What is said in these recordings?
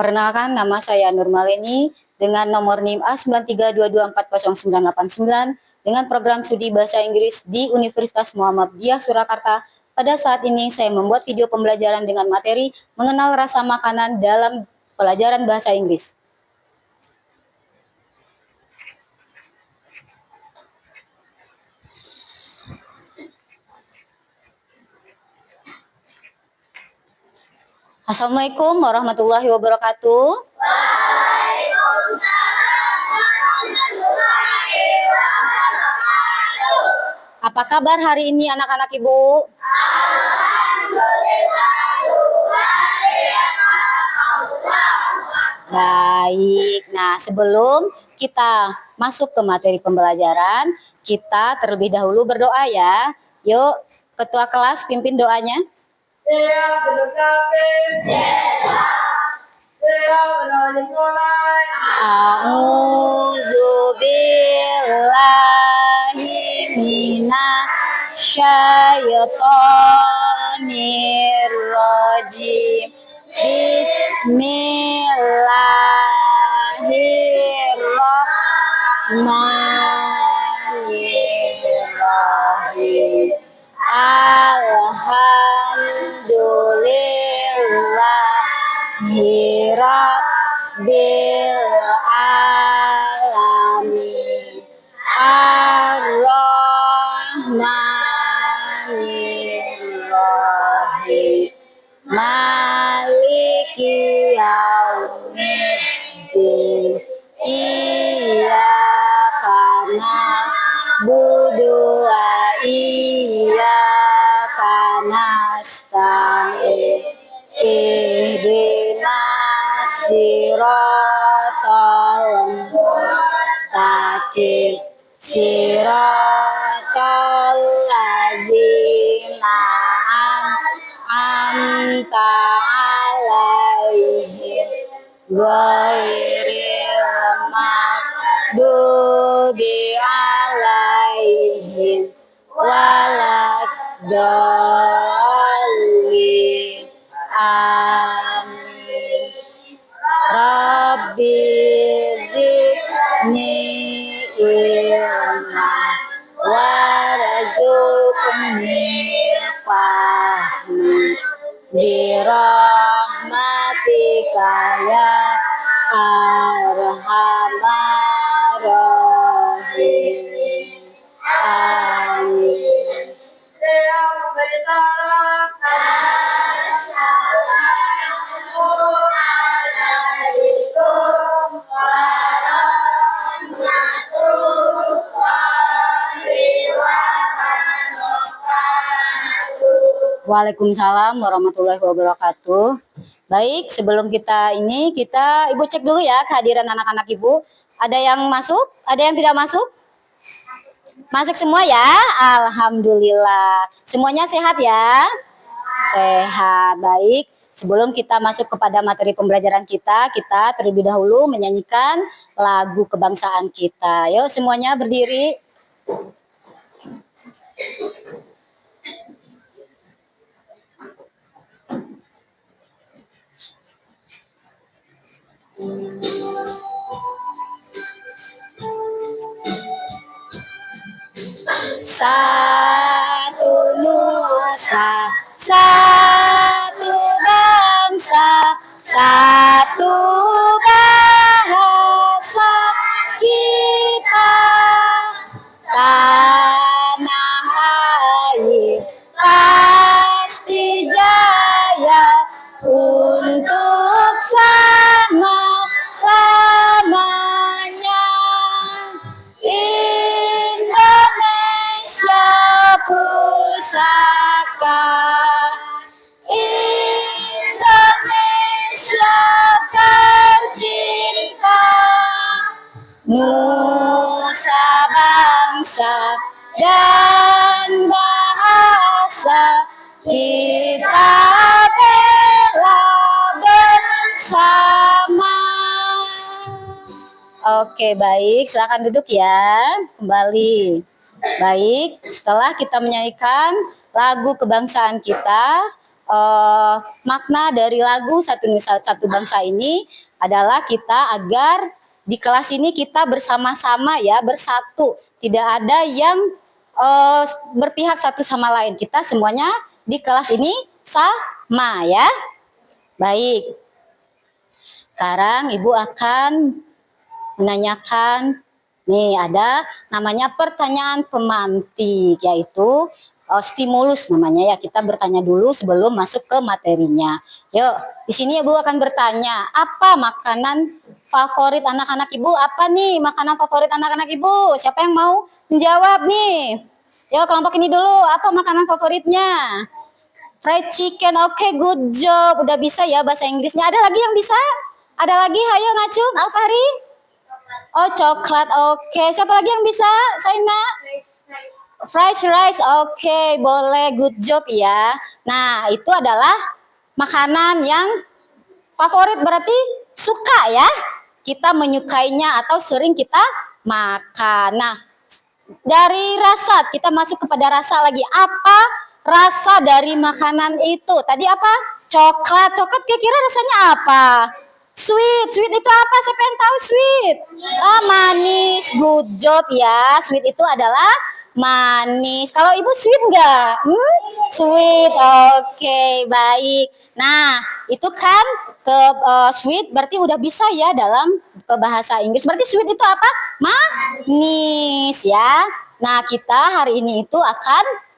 Perkenalkan, nama saya Nurmaleni dengan nomor NIM A93224099 dengan program studi Bahasa Inggris di Universitas Muhammadiyah Surakarta. Pada saat ini saya membuat video pembelajaran dengan materi mengenal rasa makanan dalam pelajaran Bahasa Inggris. Assalamualaikum warahmatullahi wabarakatuh. Waalaikumsalam warahmatullahi wabarakatuh. Apa kabar hari ini anak-anak Ibu? Alhamdulillah, luar biasa. Baik, nah sebelum kita masuk ke materi pembelajaran, kita terlebih dahulu berdoa ya. Yuk, ketua kelas pimpin doanya. A'udzubillahi minasyaitonir rajim. Bismillahirrahmanirrahim. Alhamdulillahi rabbil alamin. Ar-Rahmanir-Rahim. Maliki yaumiddin. Iyyaka na'budu wa iyyaka nasta'in. Ihdinas siratal mustaqim. Siratal ladzina an'amta alaihim ghairil maghdubi alaihim waladdallin. Amin. Rabbi zidni ilma warzuqni fahmi birahmatika ya arhamar rahimin. Amin. Waalaikumsalam warahmatullahi wabarakatuh. Baik, sebelum kita Ibu cek dulu ya kehadiran anak-anak Ibu. Ada yang masuk? Ada yang tidak masuk? Masuk semua ya? Alhamdulillah. Semuanya sehat ya? Sehat. Baik, sebelum kita masuk kepada materi pembelajaran kita terlebih dahulu menyanyikan lagu kebangsaan kita. Yuk semuanya berdiri. Satu nusa, satu bangsa, satu bahasa kita. Tanah air pasti jaya untuk selama-lamanya. Indonesia pusaka, Indonesia tercinta, nusa bangsa dan bahasa kita bela bersama. Oke, baik, silakan duduk ya. Kembali. Baik, setelah kita menyanyikan lagu kebangsaan kita, makna dari lagu Satu Nusa Satu Bangsa ini adalah kita agar di kelas ini kita bersama-sama ya, bersatu, tidak ada yang berpihak satu sama lain. Kita semuanya di kelas ini sama ya. Baik. Sekarang Ibu akan menanyakan, nih ada namanya pertanyaan pemantik, yaitu stimulus namanya ya. Kita bertanya dulu sebelum masuk ke materinya. Yuk, di sini Ibu akan bertanya, apa makanan favorit anak-anak Ibu? Apa nih makanan favorit anak-anak Ibu? Siapa yang mau menjawab nih? Yuk, kelompok ini dulu, apa makanan favoritnya? Fried chicken, oke, good job. Udah bisa ya bahasa Inggrisnya. Ada lagi yang bisa? Ada lagi? Ayo Ngacung, Alfari. Oh, coklat, oke. Siapa lagi yang bisa? Saina? Fried rice, oke, boleh, good job ya. Nah, itu adalah makanan yang favorit, berarti suka ya. Kita menyukainya atau sering kita makan. Nah, dari rasa, kita masuk kepada rasa lagi. Apa rasa dari makanan itu? Tadi apa? Coklat. Coklat kira-kira rasanya apa? Sweet. Sweet itu apa? Siapa yang tahu sweet? Ah, manis. Good job ya. Sweet itu adalah manis. Kalau Ibu sweet enggak? Sweet. Oke, baik. Nah, itu kan ke sweet berarti udah bisa ya dalam ke bahasa Inggris. Berarti sweet itu apa? Manis ya. Nah, kita hari ini itu akan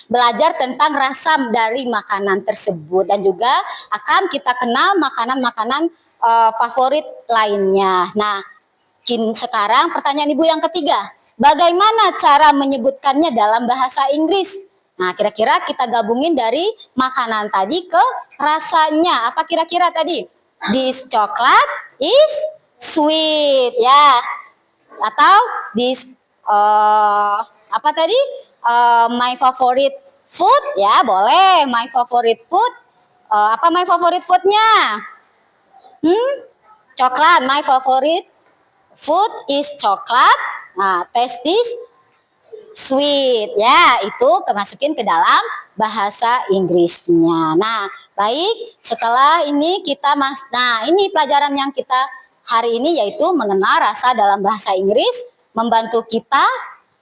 belajar tentang rasa dari makanan tersebut dan juga akan kita kenal makanan-makanan favorit lainnya. Nah, sekarang pertanyaan Ibu yang ketiga. Bagaimana cara menyebutkannya dalam bahasa Inggris? Nah, kira-kira kita gabungin dari makanan tadi ke rasanya. Apa kira-kira tadi? This chocolate is sweet, ya. Atau this apa tadi? My favorite food, ya, boleh. My favorite food. Apa my favorite foodnya? Coklat. My favorite food is coklat. Nah, taste is sweet. Ya, itu kemasukin ke dalam bahasa Inggrisnya. Nah, baik. Setelah ini kita nah, ini pelajaran yang kita hari ini yaitu mengenal rasa dalam bahasa Inggris, membantu kita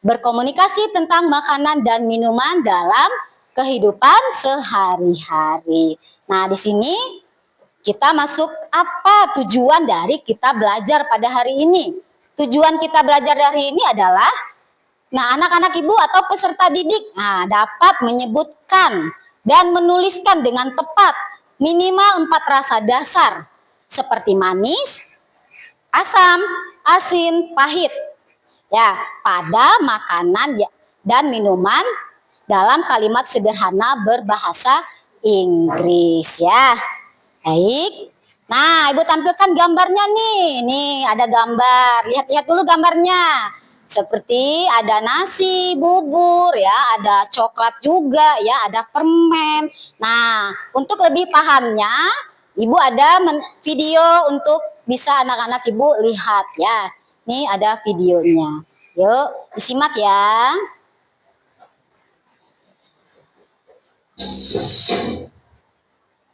berkomunikasi tentang makanan dan minuman dalam kehidupan sehari-hari. Nah, di sini kita masuk apa tujuan dari kita belajar pada hari ini. Tujuan kita belajar dari ini adalah, nah, anak-anak Ibu atau peserta didik dapat menyebutkan dan menuliskan dengan tepat minimal 4 rasa dasar seperti manis, asam, asin, pahit. Ya, pada makanan dan minuman dalam kalimat sederhana berbahasa Inggris ya. Baik. Nah, Ibu tampilkan gambarnya nih. Nih, ada gambar. Lihat-lihat dulu gambarnya. Seperti ada nasi, bubur ya, ada coklat juga ya, ada permen. Nah, untuk lebih pahamnya, Ibu ada video untuk bisa anak-anak Ibu lihat ya. Nih ada videonya. Yuk, disimak ya.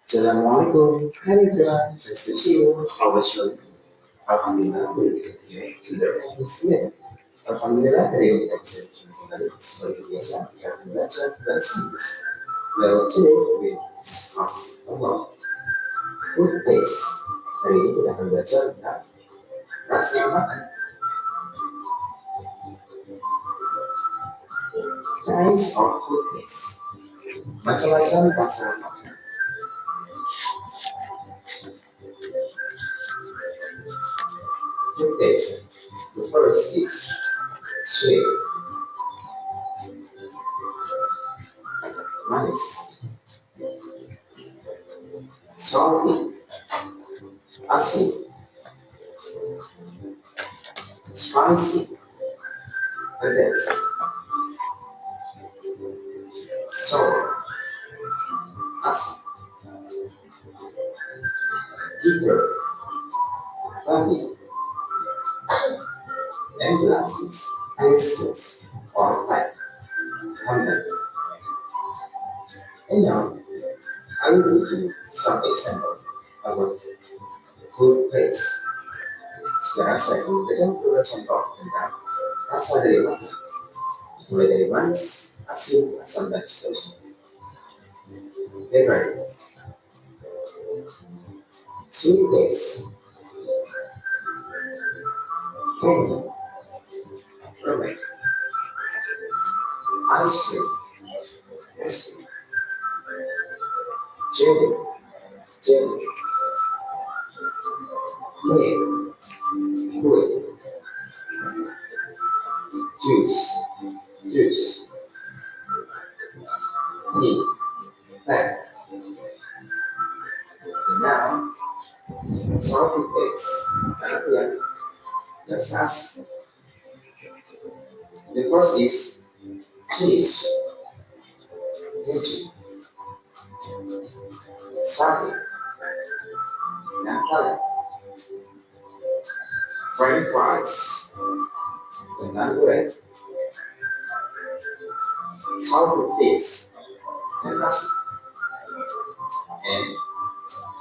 Assalamualaikum. Hi everyone. Nice to see you. How was your day? Alhamdulillah, Alhamdulillah dari yang kita bisa kembali seperti biasa kita belajar bahasa Inggris. Well, today we discuss about food taste. Hari ini kita akan belajar tentang rasa makan. Kinds of food taste. Macam-macam rasa makan. Food taste. The first is sweet, manis, salty, asin, spicy, pedas, sour, asin, bitter, pahit, and the last is tasteless or flat, content. And now, Good taste. Sekarang saya memberikan beberapa contoh tentang rasa dari makanan, mulai dari manis, asin, asam, dan seterusnya. Get ready. Sweet taste. Candy. Ferment. Ice cream. Ice cream. Jelly. Jelly. Milk. Fluid. Juice. Juice. Tea. Fat. Now, salty taste. Yeah. Let's ask. The first is cheese. Veggie. Salty. Natalie. French fries. Banana bread. Salty fish. And nasi. And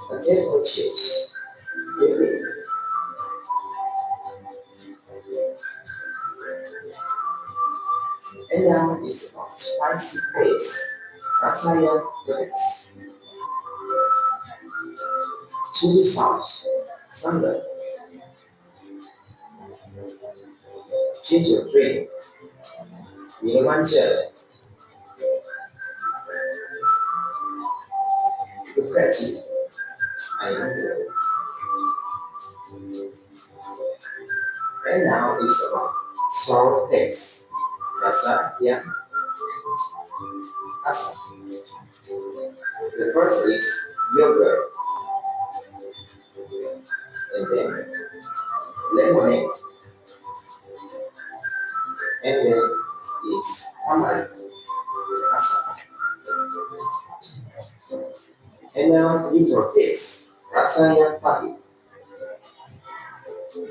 potato chips. Really. And now it's about spicy taste. Rasanya pedas. Chili sauce. Sambal. Ginger drink. Minuman gel. Ducati. Ayam goreng. And now it's about sour taste. Rasa yang asam. The first is yogurt. And then lemonade. And then it's tamarind. Asam. And now bitter taste. Rasa yang pahit.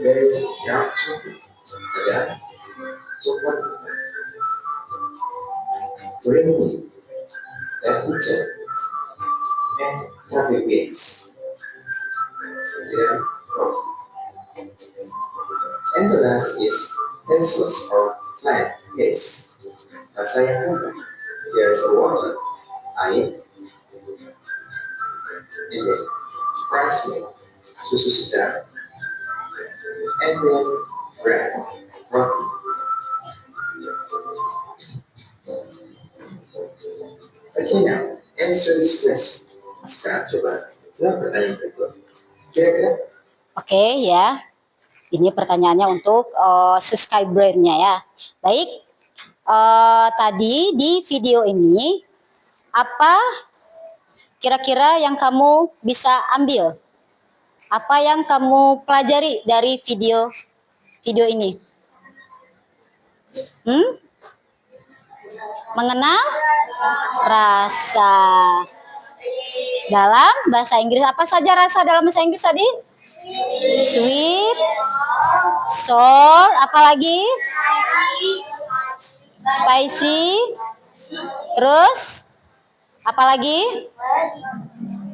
There is dark chocolate. Ada coklat hitam. Green tea. Dan hijau. And cafe beans. Kemudian roti. And the last is tasteless or flat taste. Rasa yang mudah. There's water, air, and then fresh milk, susu segar, and then bread, roti. Okay, now answer this question. Sekarang coba jawab pertanyaan berikut. Kira-kira Oke ya. Ini pertanyaannya untuk subscriber-nya ya. Baik. Tadi di video ini apa kira-kira yang kamu bisa ambil? Apa yang kamu pelajari dari video ini? Mengenal rasa. Dalam bahasa Inggris apa saja rasa dalam bahasa Inggris tadi? Sweet, sour, apalagi? Spicy. Terus apalagi?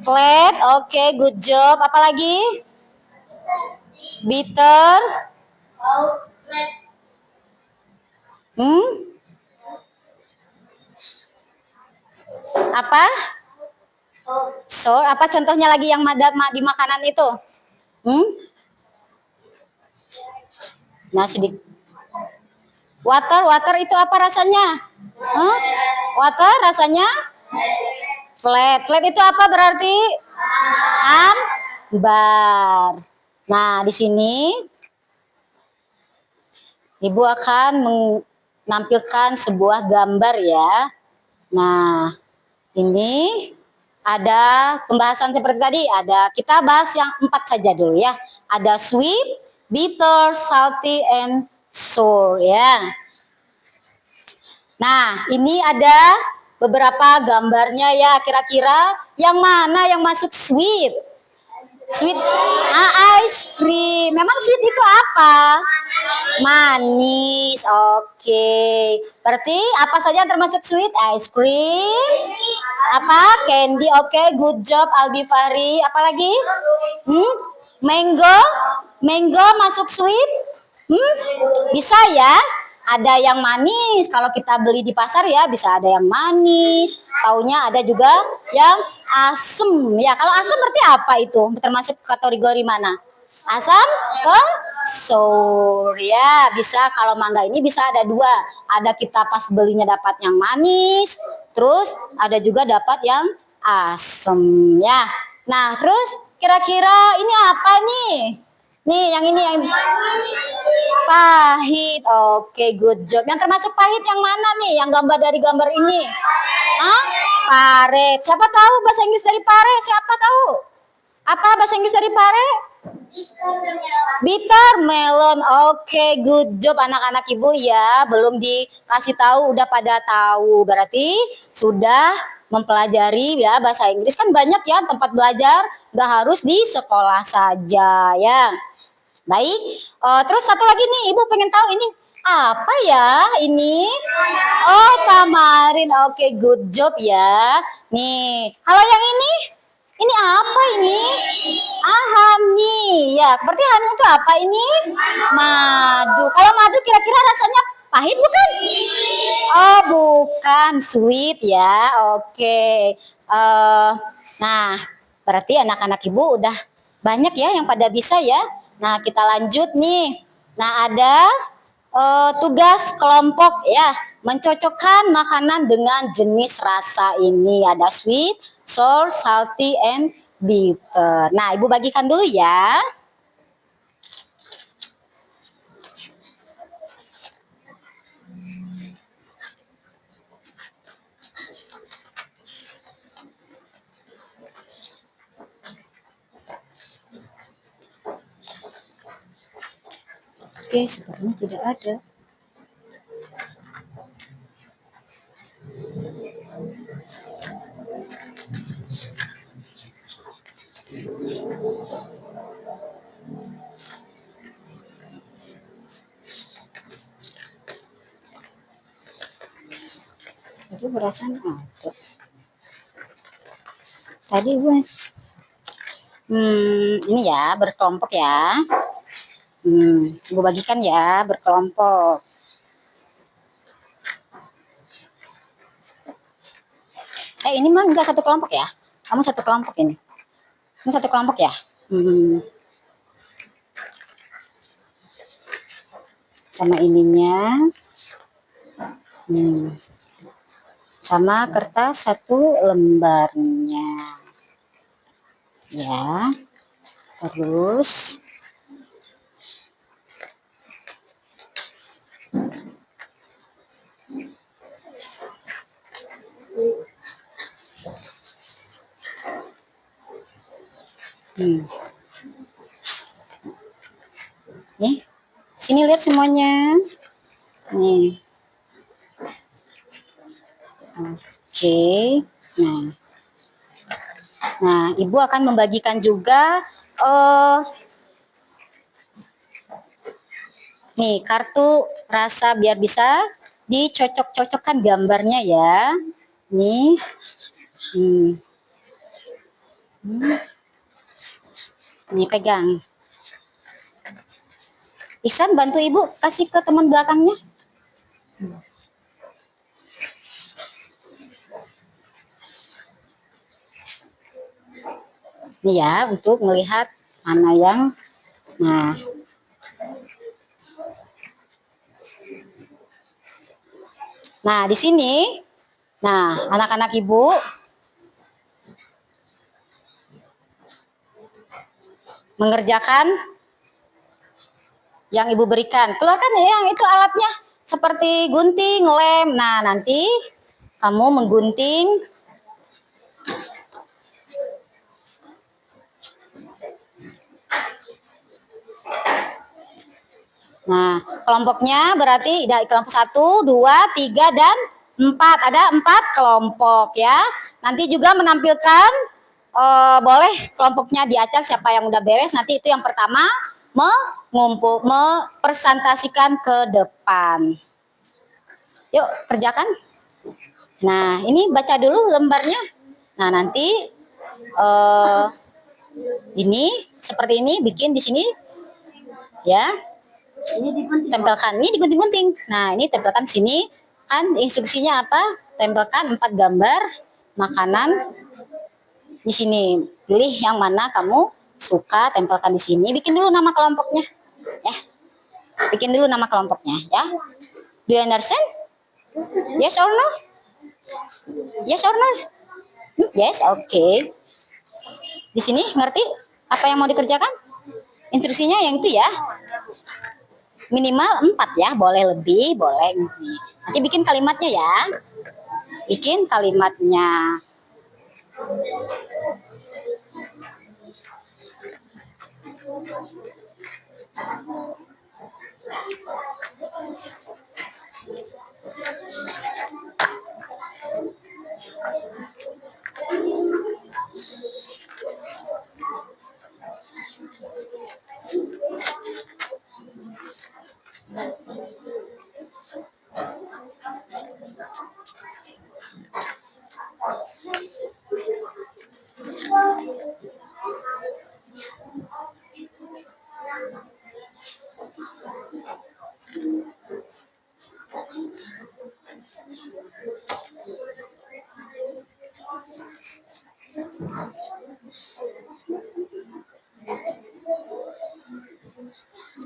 Flat. Oke, good job. Apalagi? Bitter. Apa? Sour. Apa contohnya lagi yang ada di makanan itu? Nah, sedikit. Water itu apa rasanya? Water rasanya flat. Flat itu apa berarti? Ambar. Nah, di sini Ibu akan menampilkan sebuah gambar ya. Nah, ini ada pembahasan seperti tadi. Kita bahas yang 4 saja dulu ya. Ada sweet, bitter, salty, and sour ya. Nah, ini ada beberapa gambarnya ya. Kira-kira yang mana yang masuk sweet? Sweet, ice cream. Memang sweet itu apa? Manis. Oke. Berarti apa saja yang termasuk sweet? Ice cream. Apa? Candy. Oke, good job Albi Fahri. Apalagi? Mango. Mango masuk sweet. Bisa ya. Ada yang manis. Kalau kita beli di pasar ya bisa ada yang manis. Taunya ada juga yang asem. Ya, kalau asem berarti apa itu? Termasuk kategori mana? Asam ke sour ya, bisa. Kalau mangga ini bisa ada dua, ada kita pas belinya dapat yang manis, terus ada juga dapat yang asem ya. Nah terus kira-kira ini apa nih? Nih yang ini yang pahit. Oke, good job. Yang termasuk pahit yang mana nih? Yang gambar dari gambar ini? Hah? Pare. Siapa tahu bahasa Inggris dari pare? Siapa tahu? Apa bahasa Inggris dari pare? Bitter melon. Oke, good job anak-anak ibu ya. Belum dikasih tahu udah pada tahu. Berarti sudah mempelajari ya bahasa Inggris. Kan banyak ya tempat belajar. Gak harus di sekolah saja ya. Baik. Terus satu lagi nih, ibu pengen tahu ini apa ya ini? Oh, tamarin. Oke, good job ya. Nih, kalau yang ini apa ini? Ah, honey. Ya, berarti honey itu apa ini? Madu. Kalau madu kira-kira rasanya pahit bukan? Oh, bukan. Sweet ya. Oke. Nah, berarti anak-anak ibu udah banyak ya yang pada bisa ya. Nah, kita lanjut nih. Nah, ada tugas kelompok ya, mencocokkan makanan dengan jenis rasa ini. Ada sweet, sour, salty, and bitter. Nah, ibu bagikan dulu ya. Oke, sepertinya tidak ada. Tadi perasaan ada. Tadi gue ini ya berkelompok ya. Gue bagikan ya berkelompok. Ini mah enggak satu kelompok ya. Kamu satu kelompok ini. Ini satu kelompok ya. Sama ininya. Sama kertas satu lembarnya. Ya. Terus nih, sini lihat semuanya. Nih. Oke. Nah, ibu akan membagikan juga nih kartu rasa biar bisa dicocok-cocokkan gambarnya ya. Nih. Nih pegang. Ihsan bantu ibu kasih ke teman belakangnya. Nih ya, untuk melihat mana yang Nah, di sini anak-anak ibu mengerjakan yang ibu berikan. Keluarkan ya yang itu alatnya seperti gunting, lem. Nah, nanti kamu menggunting Nah, kelompoknya berarti kelompok 1, 2, 3, dan 4. Ada 4 kelompok ya. Nanti juga menampilkan boleh kelompoknya diacak siapa yang udah beres. Nanti itu yang pertama mempresentasikan ke depan. Yuk, kerjakan. Nah, ini baca dulu lembarnya. Nah, nanti ini seperti ini, bikin di sini ya. Tempelkan. Ini digunting-gunting. Nah, ini tempelkan sini. Kan instruksinya apa? Tempelkan 4 gambar makanan di sini. Pilih yang mana kamu suka, tempelkan di sini. Bikin dulu nama kelompoknya. Ya. Bikin dulu nama kelompoknya, ya. Do you understand? Yes or no? Yes or no? Yes, okay. Di sini ngerti apa yang mau dikerjakan? Instruksinya yang itu ya. Minimal 4 ya, boleh lebih, boleh lebih. Nanti bikin kalimatnya ya. Bikin kalimatnya.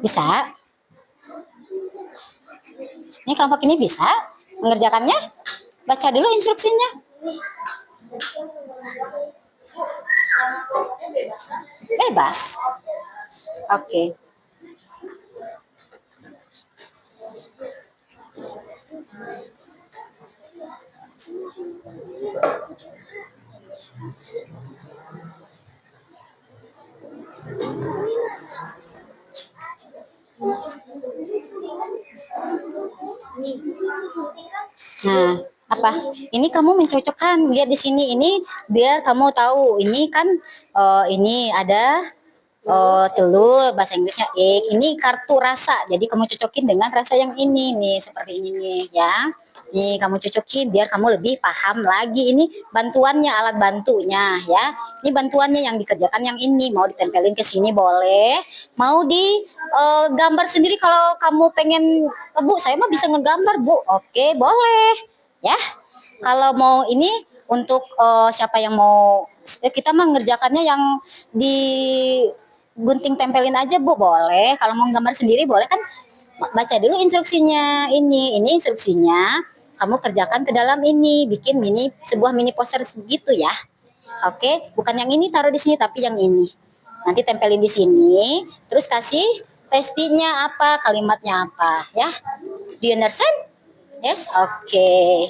Bisa? Ini kelompok ini bisa mengerjakannya? Baca dulu instruksinya. Bebas. Oke. Nah, apa? Ini kamu mencocokkan. Lihat di sini ini biar kamu tahu. Ini kan ini ada telur, bahasa Inggrisnya egg. Ini kartu rasa. Jadi kamu cocokin dengan rasa yang ini nih, seperti ini nih ya. Nih kamu cocokin biar kamu lebih paham lagi. Ini bantuannya, alat bantunya ya. Ini bantuannya yang dikerjakan yang ini. Mau ditempelin ke sini boleh. Mau di gambar sendiri kalau kamu pengen, Bu, saya mah bisa ngegambar, Bu. Oke, boleh. Ya. Kalau mau ini untuk siapa yang mau, kita mah ngerjakannya yang di gunting tempelin aja, Bu, boleh. Kalau mau gambar sendiri boleh kan, baca dulu instruksinya. Ini instruksinya, kamu kerjakan ke dalam ini, bikin sebuah mini poster begitu ya. Oke, bukan yang ini taruh di sini tapi yang ini. Nanti tempelin di sini, terus kasih pastinya apa, kalimatnya apa ya. Do you understand? Yes, oke.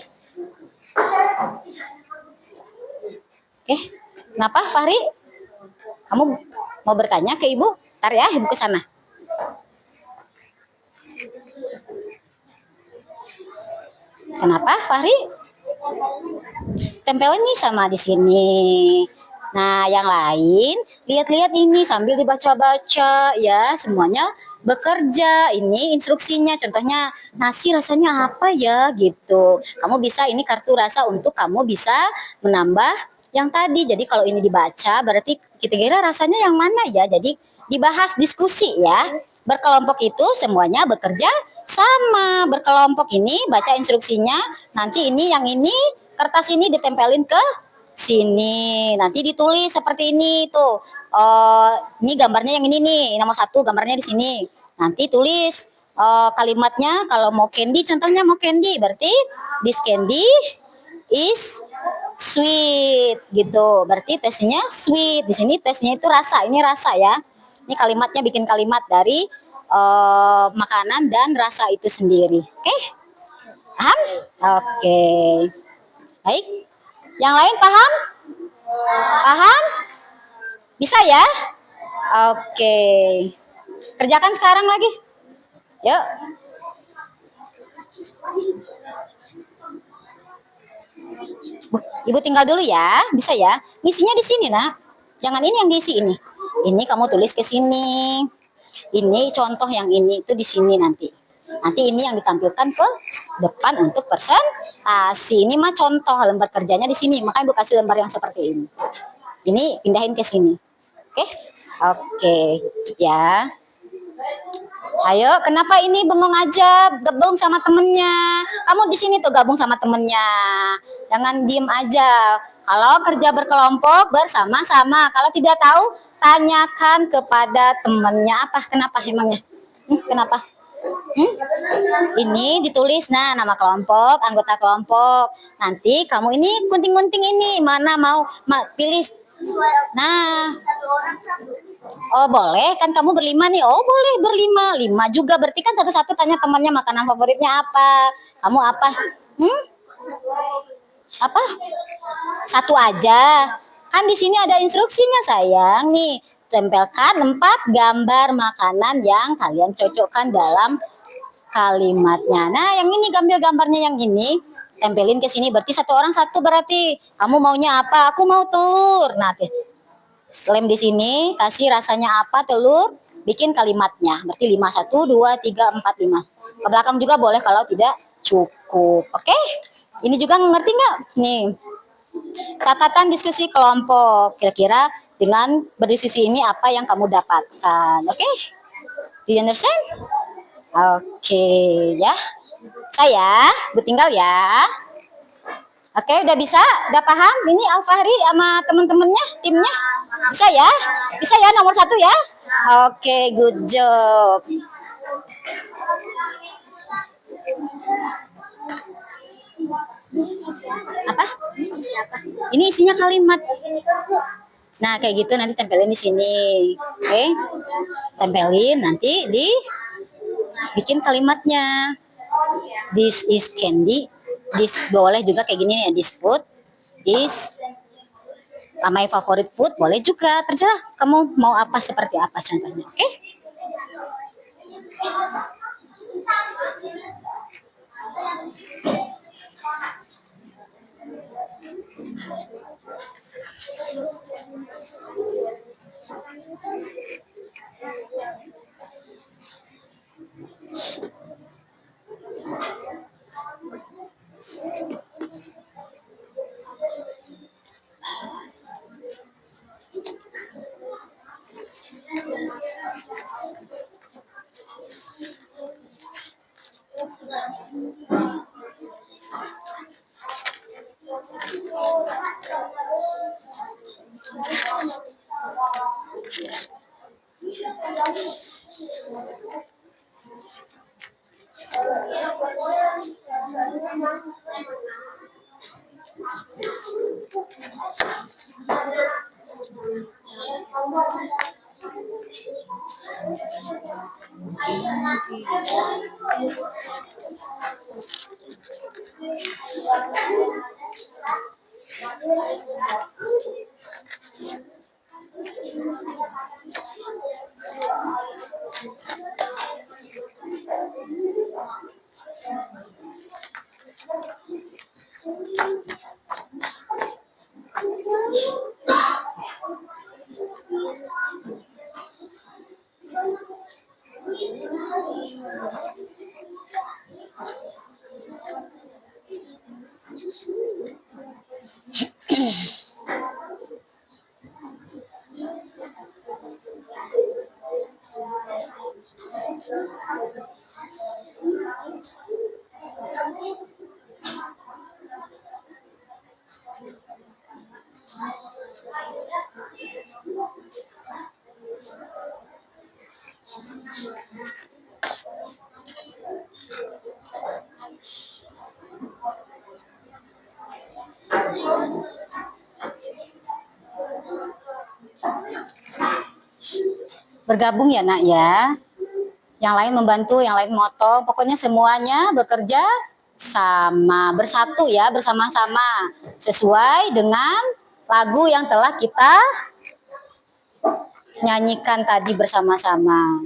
Oke, kenapa Fahri? Kamu mau bertanya ke Ibu? Ntar ya, Ibu ke sana. Kenapa Fahri? Tempelin nih sama di sini. Nah, yang lain lihat-lihat ini sambil dibaca-baca ya, semuanya bekerja. Ini instruksinya, contohnya nasi rasanya apa ya gitu. Kamu bisa, ini kartu rasa untuk kamu bisa menambah yang tadi. Jadi kalau ini dibaca berarti kita kira rasanya yang mana ya. Jadi dibahas, diskusi ya. Berkelompok itu semuanya bekerja sama. Berkelompok ini baca instruksinya, nanti ini yang ini kertas ini ditempelin ke sini, nanti ditulis seperti ini tuh. Ini gambarnya yang ini nih, nomor 1 gambarnya di sini. Nanti tulis kalimatnya. Kalau mau candy, contohnya mau candy, berarti this candy is sweet gitu. Berarti tesnya sweet. Di sini tesnya itu rasa. Ini rasa ya. Ini kalimatnya, bikin kalimat dari makanan dan rasa itu sendiri. Oke? Paham? Oke. Baik. Yang lain paham? Paham? Bisa ya? Oke. Kerjakan sekarang lagi. Yuk. Ibu tinggal dulu ya. Bisa ya? Misinya di sini, Nak. Jangan ini yang diisi ini. Ini kamu tulis ke sini. Ini contoh yang ini itu di sini nanti. Nanti ini yang ditampilkan ke depan untuk presentasi. Ini mah contoh lembar kerjanya di sini. Makanya Bu kasih lembar yang seperti ini. Ini pindahin ke sini. Oke? Oke, ya. Ayo, kenapa ini bengong aja, gabung sama temennya? Kamu di sini tuh gabung sama temennya. Jangan diem aja. Kalau kerja berkelompok bersama-sama. Kalau tidak tahu, tanyakan kepada temennya apa? Kenapa emangnya? Kenapa? Ini ditulis, nah nama kelompok, anggota kelompok. Nanti kamu ini gunting-gunting ini mana mau pilih. Nah, oh boleh, kan kamu berlima nih. Oh boleh berlima, lima juga. Berarti kan satu-satu tanya temannya makanan favoritnya apa. Kamu apa? Apa? Satu aja. Kan di sini ada instruksinya sayang nih. Tempelkan 4 gambar makanan yang kalian cocokkan dalam kalimatnya. Nah, yang ini gambarnya yang ini tempelin ke sini. Berarti satu orang satu berarti. Kamu maunya apa? Aku mau telur. Nah, lem di sini, kasih rasanya apa telur, bikin kalimatnya. Berarti 5, 1, 2, 3, 4, 5. Ke belakang juga boleh kalau tidak cukup. Oke? Ini juga ngerti nggak? Nih, catatan diskusi kelompok. Kira-kira dengan berdiskusi ini apa yang kamu dapatkan. Oke? Do you understand? Oke, ya. Saya, Bu tinggal ya. Oke, udah bisa? Udah paham? Ini Alfahri sama teman-temannya, timnya? Bisa ya? Bisa ya nomor 1 ya? Oke, good job. Apa? Ini isinya kalimat. Nah, kayak gitu nanti tempelin di sini. Oke. Tempelin nanti di bikin kalimatnya. This is candy. This boleh juga kayak gini ya. This food is my favorite food. Boleh juga. Terserah kamu mau apa seperti apa contohnya. Oke? Bergabung ya nak ya. Yang lain membantu, yang lain motong. Pokoknya semuanya bekerja sama, bersatu ya, bersama-sama. Sesuai dengan lagu yang telah kita nyanyikan tadi bersama-sama.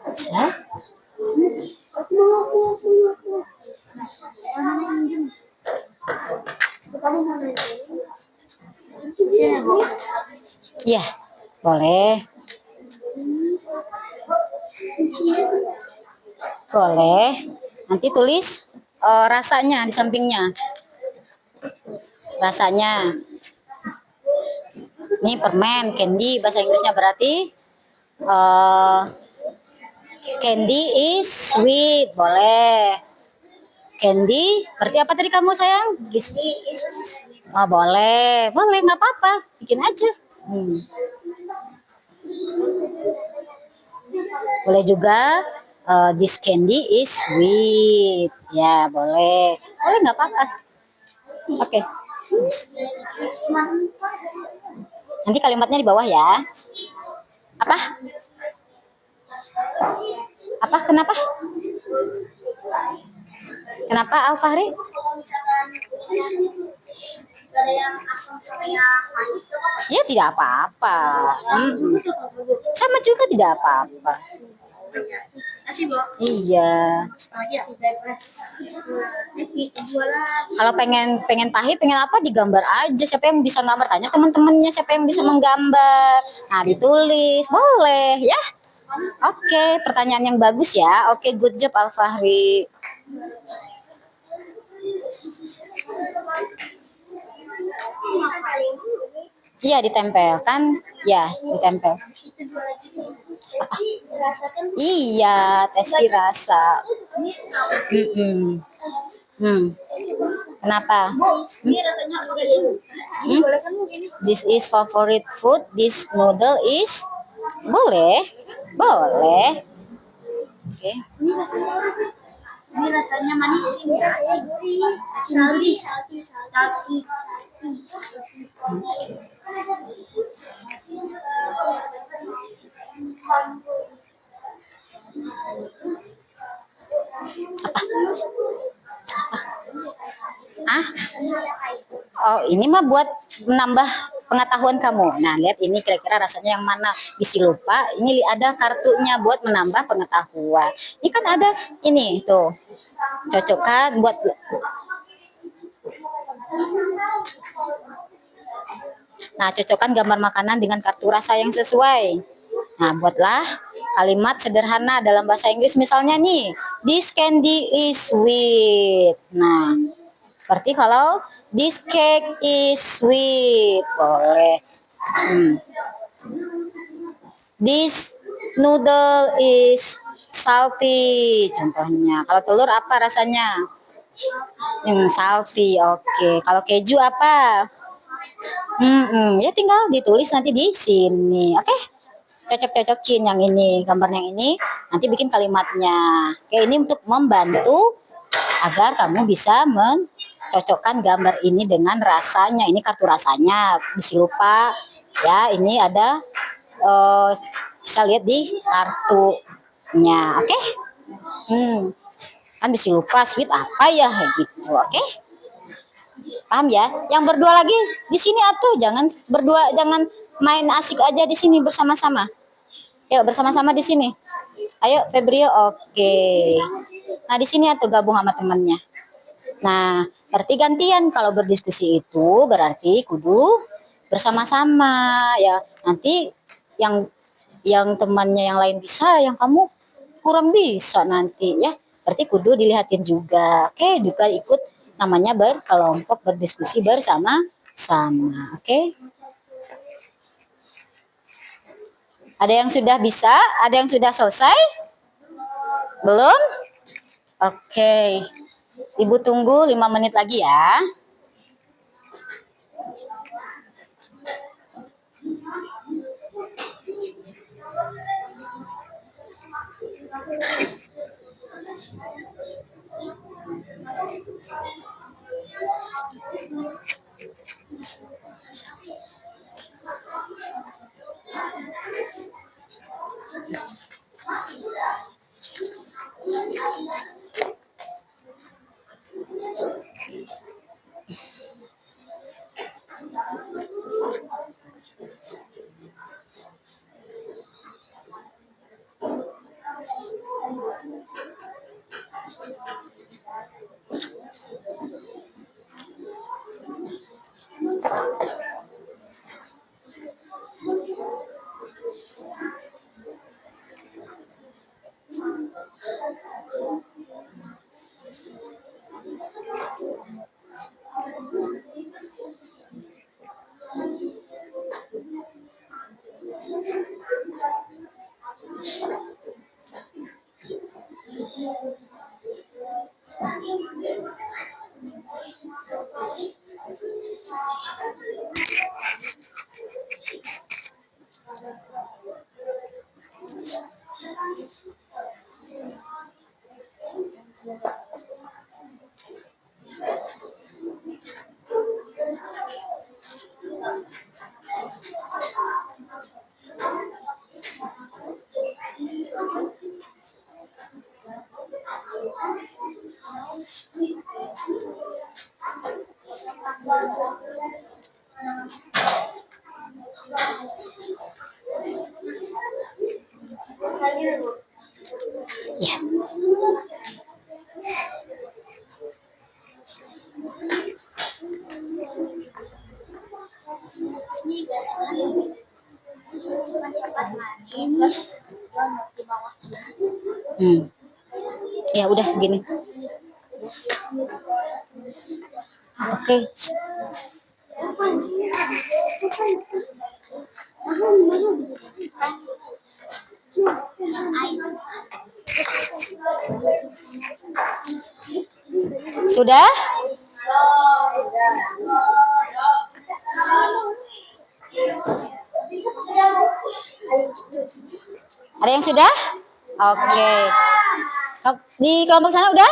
Bisa? Iya, boleh. Boleh. Nanti tulis rasanya di sampingnya. Rasanya. Ini permen, candy, bahasa Inggrisnya berarti candy is sweet, boleh. Candy, berarti apa tadi kamu sayang? Oh, boleh, boleh, nggak apa-apa, bikin aja. Boleh juga this candy is sweet, ya boleh, boleh nggak apa-apa. Oke. Nanti kalimatnya di bawah ya. Apa? Apa? Kenapa? Kenapa Al-Fahri? Ya tidak apa-apa. Sama juga tidak apa-apa. Iya. Kalau pengen pahit, pengen apa digambar aja. Siapa yang bisa gambar? Tanya teman-temannya siapa yang bisa menggambar. Nah ditulis, boleh ya. Oke, pertanyaan yang bagus ya. Oke, good job Al-Fahri. Iya ditempelkan, ya ditempel. Iya, tes dirasa. Kenapa? This is favorite food. This noodle is boleh, boleh. Oke. Ini rasanya manis, gurih, Oh, ini mah buat menambah pengetahuan kamu. Nah, lihat ini kira-kira rasanya yang mana. Bisa lupa, ini ada kartunya buat menambah pengetahuan. Ini kan ada ini tuh. Cocokkan buat Nah, cocokkan gambar makanan dengan kartu rasa yang sesuai. Nah, buatlah kalimat sederhana dalam bahasa Inggris misalnya nih, this candy is sweet. Nah, seperti kalau this cake is sweet, boleh. This noodle is salty, contohnya. Kalau telur apa rasanya? Salty, oke. Kalau keju apa? Ya tinggal ditulis nanti di sini, oke? Cocok-cocokin yang ini, gambar yang ini, nanti bikin kalimatnya. Oke, ini untuk membantu agar kamu bisa mencocokkan gambar ini dengan rasanya. Ini kartu rasanya, bisa lupa ya. Ini ada bisa lihat di kartunya, oke? Kan bisa lupa sweet apa ya, gitu, oke? Paham ya? Yang berdua lagi di sini atuh, jangan berdua, jangan main asik aja di sini bersama-sama. Yuk bersama-sama di sini. Ayo Febrio, oke. Nah di sini atuh gabung sama temannya. Nah berarti gantian kalau berdiskusi itu berarti kudu bersama-sama ya. Nanti yang temannya yang lain bisa, yang kamu kurang bisa nanti ya. Berarti kudu dilihatin juga. Oke, juga ikut namanya berkelompok berdiskusi bersama-sama. Oke. Ada yang sudah bisa? Ada yang sudah selesai? Belum? Oke. Ibu tunggu 5 menit lagi ya. Ya. Cepat manis. Di bawah. Ya udah segini. Oke. Sudah? Ada yang sudah? Oke. Di kelompok sana udah?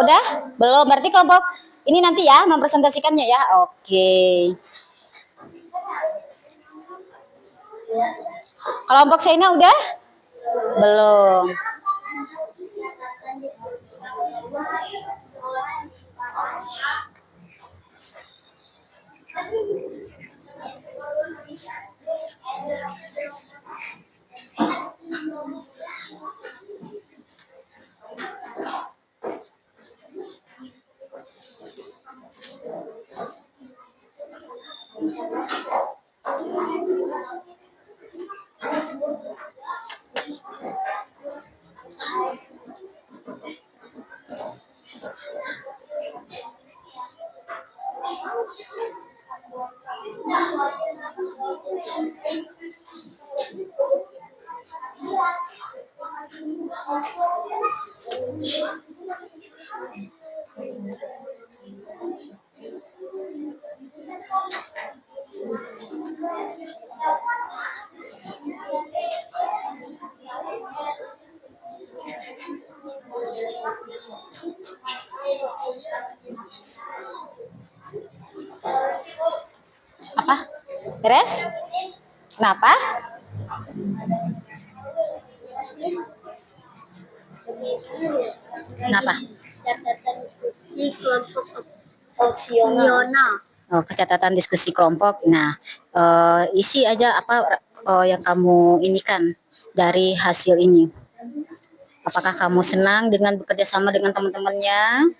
Udah? Belum. Berarti kelompok ini nanti ya mempresentasikannya ya. Oke. Kelompok Sena udah? Belum. Apa? Beres? Kenapa? Kenapa? Di kelompok opsional. Oh, catatan diskusi kelompok. Nah, isi aja apa yang kamu inikan dari hasil ini. Apakah kamu senang dengan bekerja sama dengan teman-temannya?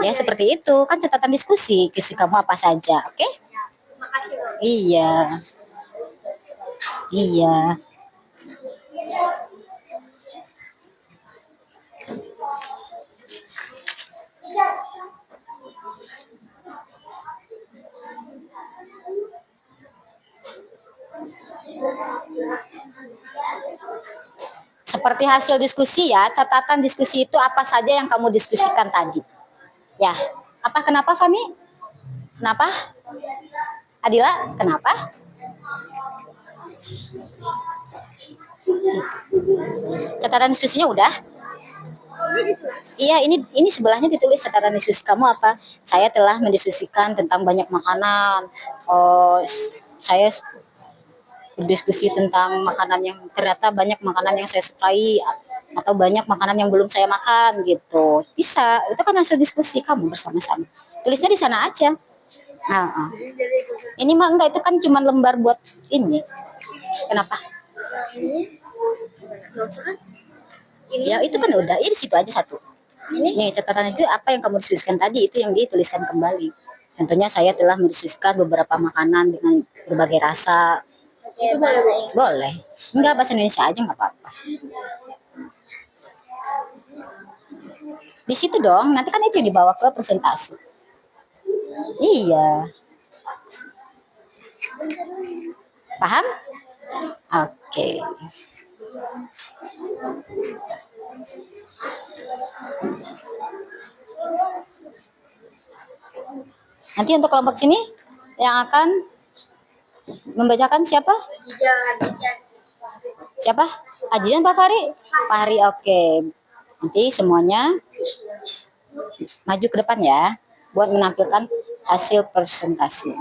Ya, seperti itu. Kan catatan diskusi. Isi kamu apa saja, oke? Makasih loh. Iya. Iya. Seperti hasil diskusi ya, catatan diskusi itu apa saja yang kamu diskusikan tadi. Ya, apa kenapa Fami? Kenapa? Adila, kenapa? Catatan diskusinya udah? Iya, ini sebelahnya ditulis catatan diskusi kamu apa? Saya telah mendiskusikan tentang banyak makanan. Oh, saya berdiskusi tentang makanan yang ternyata banyak makanan yang saya sukai atau banyak makanan yang belum saya makan gitu. Bisa, itu kan hasil diskusi kamu bersama-sama. Tulisnya di sana aja. Nah, ini mah enggak, itu kan cuma lembar buat ini. Kenapa? Ya itu kan udah, ini situ aja satu. Nih catatan itu apa yang kamu diskusikan tadi, itu yang dituliskan kembali. Contohnya saya telah mendiskusikan beberapa makanan dengan berbagai rasa. Itu boleh. Boleh. Enggak, bahasa Indonesia aja nggak apa-apa. Di situ dong, nanti kan itu yang dibawa ke presentasi. Iya. Paham? Oke. Nanti untuk kelompok sini yang akan membacakan siapa? Siapa? Ajian Pak Fahri? Pak Fahri, oke. Nanti semuanya maju ke depan ya, buat menampilkan hasil presentasi.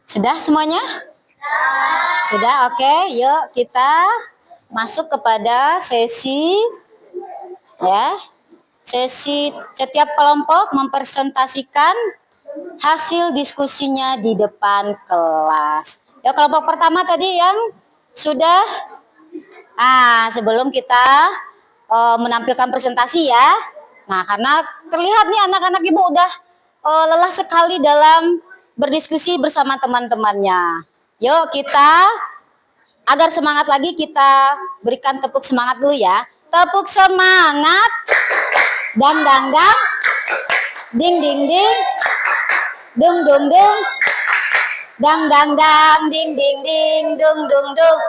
Sudah semuanya? Sudah, oke. Yuk kita masuk kepada sesi ya. Sesi setiap kelompok mempresentasikan hasil diskusinya di depan kelas. Ya, kelompok pertama tadi yang sudah sebelum kita menampilkan presentasi ya. Nah, karena terlihat nih anak-anak Ibu udah lelah sekali dalam berdiskusi bersama teman-temannya. Yuk kita agar semangat lagi kita berikan tepuk semangat dulu ya. Tepuk semangat. Dang dang dang. Ding ding ding. Dung dung dung. Dang dang dang. Ding ding ding. Dung dung dung.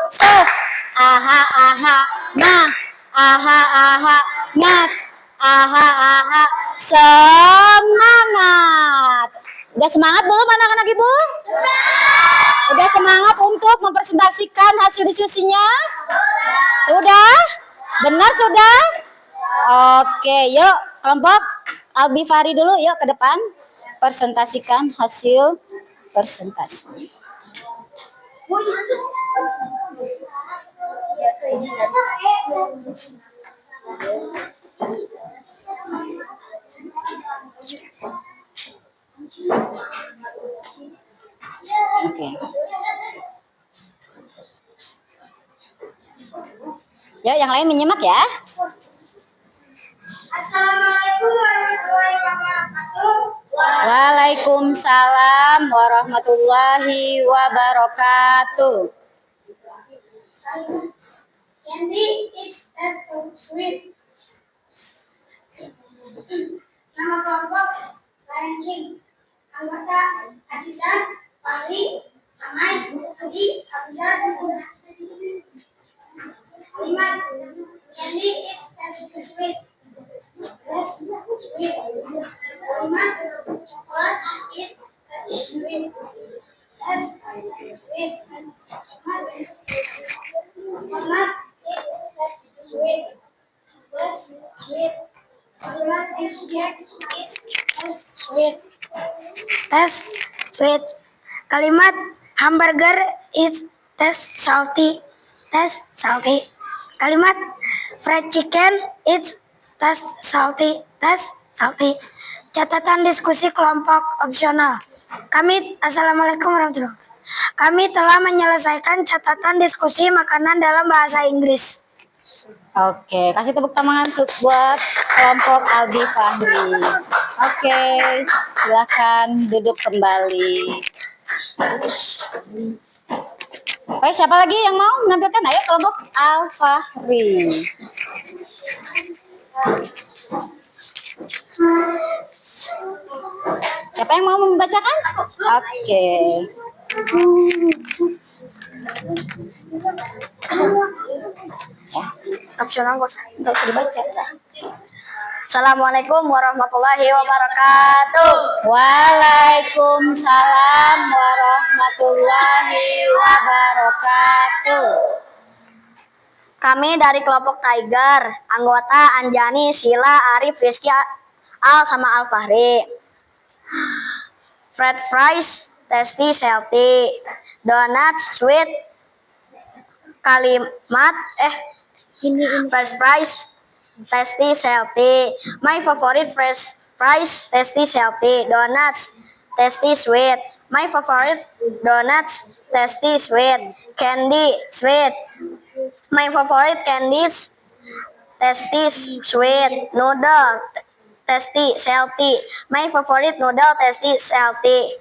Aha aha. Nah. Aha aha. Ngat. Aha aha. Semangat. Udah semangat belum anak-anak Ibu? Udah semangat untuk mempresentasikan hasil diskusinya? Sudah? Benar sudah? Oke, yuk kelompok Albi Fahri dulu yuk ke depan. Presentasikan hasil presentasi. Oke. Ya, yang lain menyimak ya. Assalamualaikum warahmatullahi wabarakatuh. Waalaikumsalam warahmatullahi wabarakatuh. Candy is so sweet. Nama kelompok ranking anggota Asisa, Fahri, Amai, Adi, Hamzah, dan Usna. Kalimat Candy is so sweet. That's sweet. Kalimat coklat is sweet. That's sweet. Kalimat is sweet. That's sweet. Kalimat is sweet. That's sweet. Kalimat hamburger is taste salty. Taste salty. Kalimat fried chicken is taste salty. Taste salty. Catatan diskusi kelompok opsional. Assalamualaikum warahmatullahi wabarakatuh. Kami telah menyelesaikan catatan diskusi makanan dalam bahasa Inggris. Oke, kasih tepuk tangan untuk buat kelompok Albi Fahri. Oke, silakan duduk kembali. Oke, siapa lagi yang mau menampilkan? Ayo kelompok Al Fahri. Siapa yang mau membacakan? Oke. Opsional nggak Enggak usah dibaca. Assalamualaikum warahmatullahi wabarakatuh. Waalaikumsalam warahmatullahi wabarakatuh. Kami dari kelompok Tiger, anggota Anjani, Sila, Arif, Rizky, Al, sama Al Fahri. French fries, tasty, healthy. Donuts, sweet. French fries, tasty, healthy. My favorite French fries, tasty, healthy. Donuts, tasty, sweet. My favorite donuts, tasty, sweet. Candy, sweet. My favorite candies, tasty, sweet. Noodle, tasty, healthy. My favorite noodle, tasty, healthy.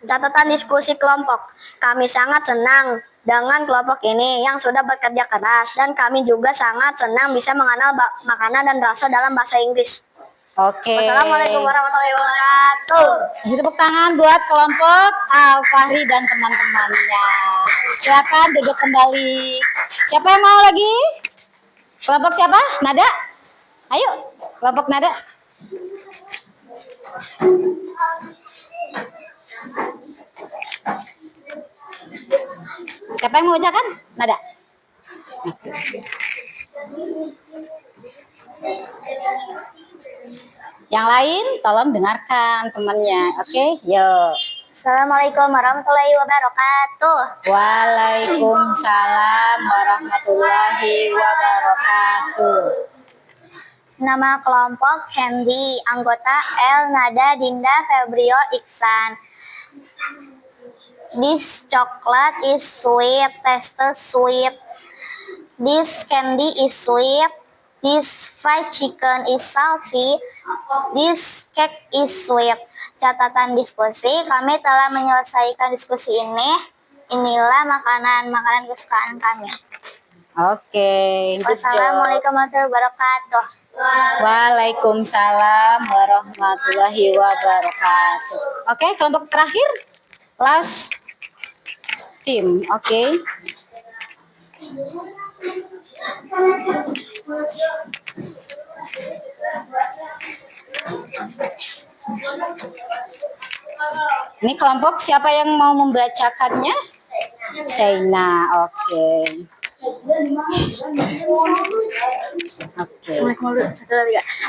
Catatan diskusi kelompok. Kami sangat senang dengan kelompok ini yang sudah bekerja keras, dan kami juga sangat senang bisa mengenal makanan dan rasa dalam bahasa Inggris. Oke. Wassalamualaikum warahmatullahi wabarakatuh. Kasih tepuk tangan buat kelompok Al Fahri dan teman-temannya. Silakan duduk kembali. Siapa yang mau lagi? Kelompok siapa? Nada? Ayo, kelompok Nada. Siapa yang mau bacakan? Nada. Yang lain tolong dengarkan temannya. Oke, yuk. Assalamualaikum warahmatullahi wabarakatuh. Waalaikumsalam warahmatullahi wabarakatuh. Nama kelompok Hendy, anggota El, Nada, Dinda, Febrio, Iksan. This chocolate is sweet, tastes sweet. This candy is sweet. This fried chicken is salty. This cake is sweet. Catatan diskusi, kami telah menyelesaikan diskusi ini. Inilah makanan-makanan kesukaan kami. Oke, good job. Wassalamualaikum warahmatullahi wabarakatuh. Waalaikumsalam warahmatullahi wabarakatuh. Oke, kelompok terakhir, last team. Oke. Ini kelompok siapa yang mau membacakannya? Seina. Oke.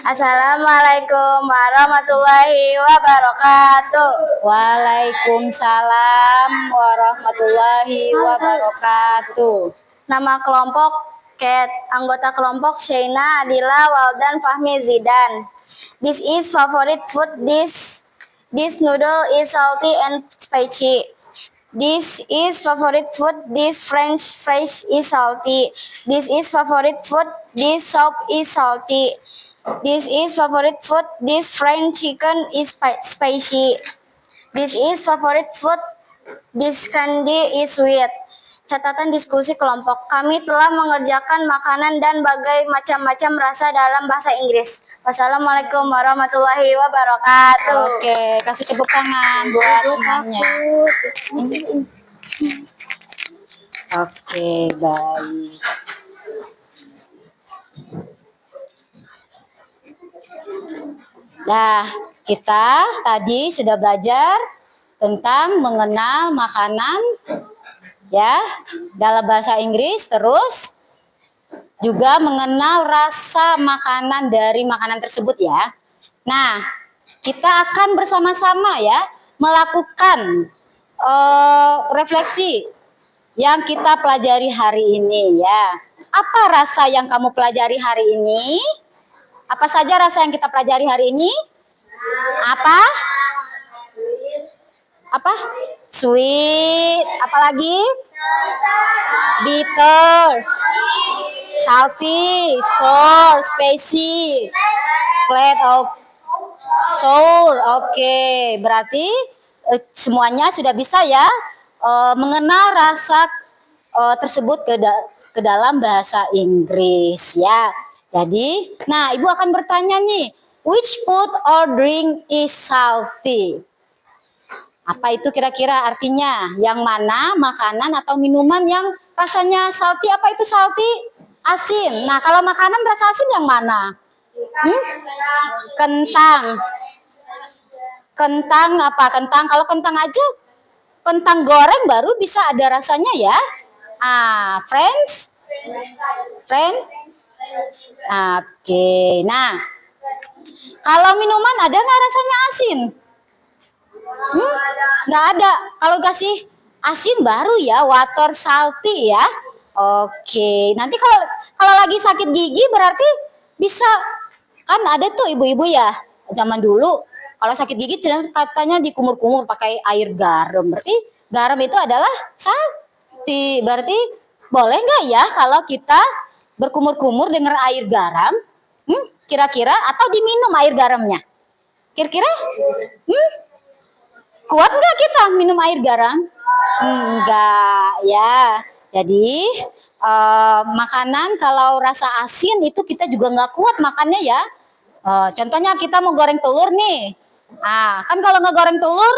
Assalamualaikum warahmatullahi wabarakatuh. Waalaikumsalam warahmatullahi wabarakatuh. Nama kelompok Cat, anggota kelompok Sheina, Adila, Waldan, Fahmi, Zidan. This is favorite food dish. This noodle is salty and spicy. This is favorite food. This French fries is salty. This is favorite food. This soup is salty. This is favorite food. This fried chicken is spicy. This is favorite food. This candy is sweet. Catatan diskusi kelompok. Kami telah mengerjakan makanan dan macam-macam rasa dalam bahasa Inggris. Wassalamualaikum warahmatullahi wabarakatuh. Oke, kasih tepuk tangan buat semuanya. Oke, baik. Nah, kita tadi sudah belajar tentang mengenal makanan ya dalam bahasa Inggris, terus juga mengenal rasa makanan dari makanan tersebut ya. Nah, kita akan bersama-sama ya melakukan refleksi yang kita pelajari hari ini ya. Apa rasa yang kamu pelajari hari ini? Apa saja rasa yang kita pelajari hari ini? Apa? Apa? Sweet. Apalagi? Bitter. Salty. Sour. Spicy. Flat. Sour. Oke. Berarti semuanya sudah bisa ya mengenal rasa tersebut ke dalam bahasa Inggris ya. Jadi, nah Ibu akan bertanya nih, which food or drink is salty? Apa itu kira-kira artinya? Yang mana makanan atau minuman yang rasanya salty? Apa itu salty? Asin. Nah, kalau makanan rasa asin yang mana? Kentang. Kentang apa? Kentang. Kalau kentang aja, kentang goreng baru bisa ada rasanya ya. French? Oke. Nah, kalau minuman ada nggak rasanya asin? Nggak ada. Kalau kasih asin baru ya, water salty ya. Oke. Nanti kalau lagi sakit gigi berarti bisa, kan ada tuh ibu-ibu ya zaman dulu kalau sakit gigi katanya dikumur-kumur pakai air garam. Berarti garam itu adalah salty. Berarti boleh nggak ya kalau kita berkumur-kumur dengan air garam? Kira-kira atau diminum air garamnya? Kira-kira? Kuat nggak kita minum air garam? Enggak ya. Jadi makanan kalau rasa asin itu kita juga nggak kuat makannya ya. Contohnya kita mau goreng telur nih. Kan kalau nggak goreng telur